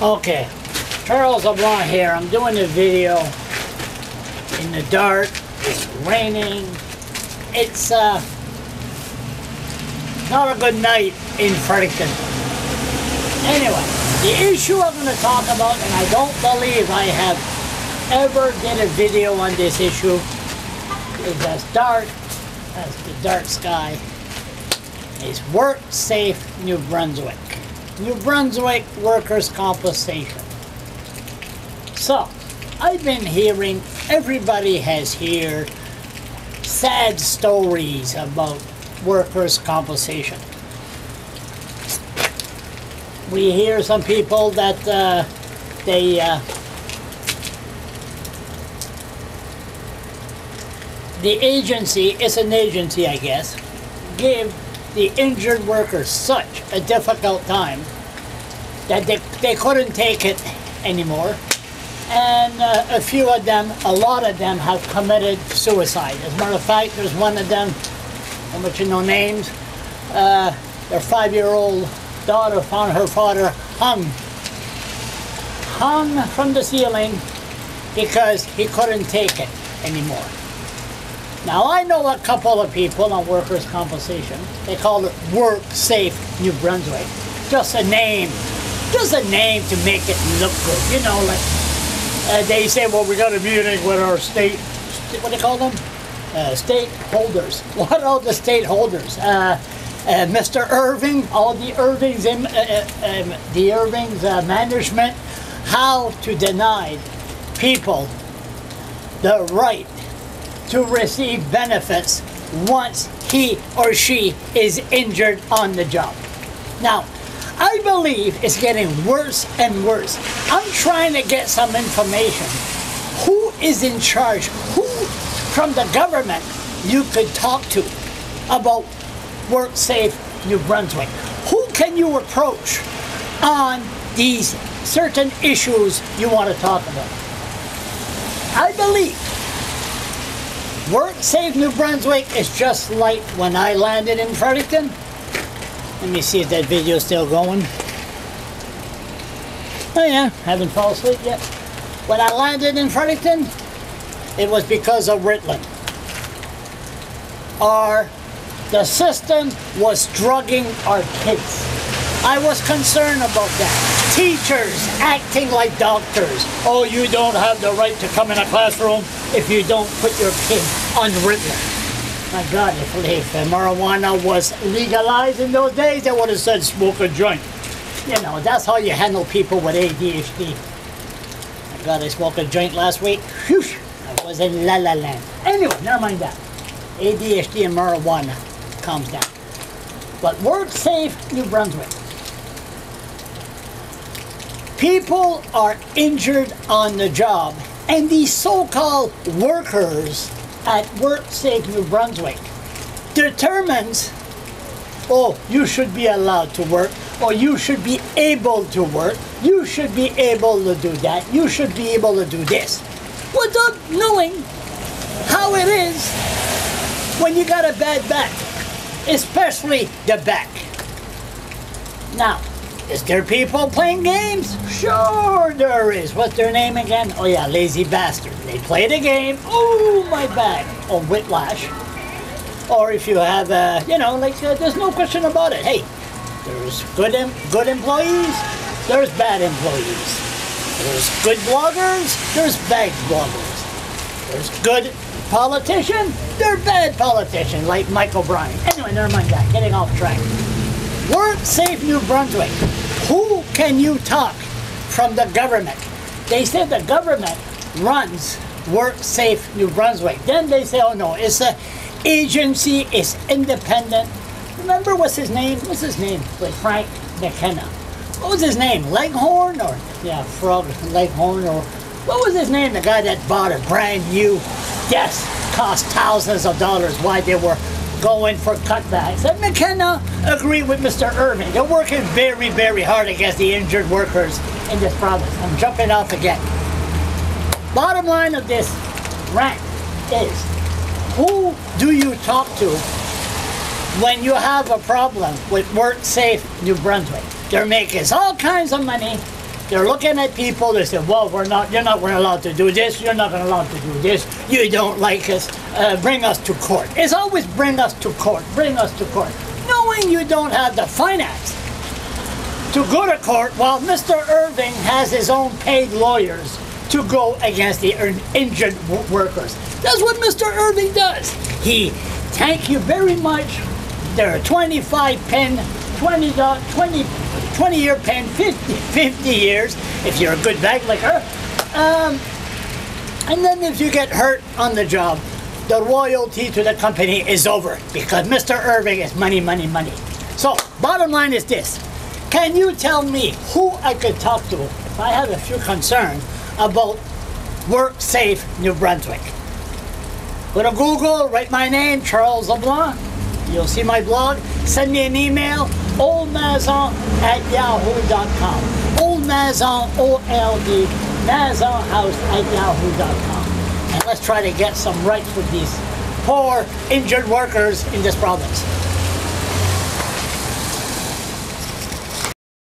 Okay, Charles LeBlanc here. I'm doing a video in the dark. It's raining. It's not a good night in Fredericton. Anyway, the issue I'm going to talk about, and I don't believe I have ever did a video on this issue, is as dark as the dark sky, is WorkSafe New Brunswick. New Brunswick workers' compensation. So, I've been hearing, everybody has heard sad stories about workers' compensation. We hear some people that the agency, it's an agency I guess, give the injured workers such a difficult time that they couldn't take it anymore, and a few of them, a lot of them have committed suicide. As a matter of fact, there's one of them, I'll let you know names, their 5-year-old daughter found her father hung from the ceiling because he couldn't take it anymore. Now, I know a couple of people on workers' compensation. They call it WorkSafe New Brunswick. Just a name to make it look good. You know, like they say, well, we got a meeting with our state, what do they call them? Stakeholders. What are the stakeholders? Mr. Irving, all the Irvings, management, how to deny people the right to receive benefits once he or she is injured on the job. Now, I believe it's getting worse and worse. I'm trying to get some information. Who is in charge? Who from the government you could talk to about WorkSafe New Brunswick? Who can you approach on these certain issues you want to talk about? I believe WorkSafe New Brunswick is just like when I landed in Fredericton. Let me see if that video is still going. Oh yeah, haven't fallen asleep yet. When I landed in Fredericton, it was because of Ritland. The system was drugging our kids. I was concerned about that. Teachers acting like doctors. Oh, you don't have the right to come in a classroom if you don't put your kid on Ritalin. My God, if marijuana was legalized in those days, they would have said smoke a joint. You know, that's how you handle people with ADHD. My God, I smoked a joint last week. Whew, I was in La La Land. Anyway, never mind that. ADHD and marijuana calms down. But WorkSafe New Brunswick. People are injured on the job, and these so-called workers at WorkSafe New Brunswick determines, oh, you should be allowed to work, or you should be able to work, you should be able to do that, you should be able to do this, without knowing how it is when you got a bad back, especially the back. Now, is there people playing games? Sure there is. What's their name again? Oh yeah, lazy bastard. They play the game. Oh, my back. Or whiplash. Or if you have, you know, like, there's no question about it. Hey, there's good employees, there's bad employees. There's good bloggers, there's bad bloggers. There's good politicians, there's bad politicians, like Michael O'Brien. Anyway, never mind that. Getting off track. WorkSafe New Brunswick. Who can you talk from the government? They say the government runs WorkSafe New Brunswick. Then they say, oh no, it's an agency, it's independent. Remember what's his name? What's his name? With Frank McKenna. What was his name? Leghorn or Frog Leghorn, or what was his name? The guy that bought a brand new desk, cost thousands of dollars. Why they were going for cutbacks. And McKenna agreed with Mr. Irving. They're working very, very hard against the injured workers in this province. I'm jumping off again. Bottom line of this rant is, who do you talk to when you have a problem with WorkSafe New Brunswick? They're making all kinds of money. they're looking at people, they say, well, you're not allowed to do this, you're not allowed to do this, you don't like us, bring us to court. It's always bring us to court, bring us to court. Knowing you don't have the finance to go to court, while Mr. Irving has his own paid lawyers to go against the injured workers. That's what Mr. Irving does. He, thank you very much, there are 25 pen, 20-year pen, 50 years, if you're a good bag licker. And then if you get hurt on the job, the royalty to the company is over, because Mr. Irving is money, money, money. So, bottom line is this. Can you tell me who I could talk to if I have a few concerns about WorkSafe New Brunswick? Go to Google, write my name, Charles LeBlanc. You'll see my blog. Send me an email, oldmazon@yahoo.com. Oldmazon, O-L-D, mazonhouse@yahoo.com. And let's try to get some rights with these poor injured workers in this province.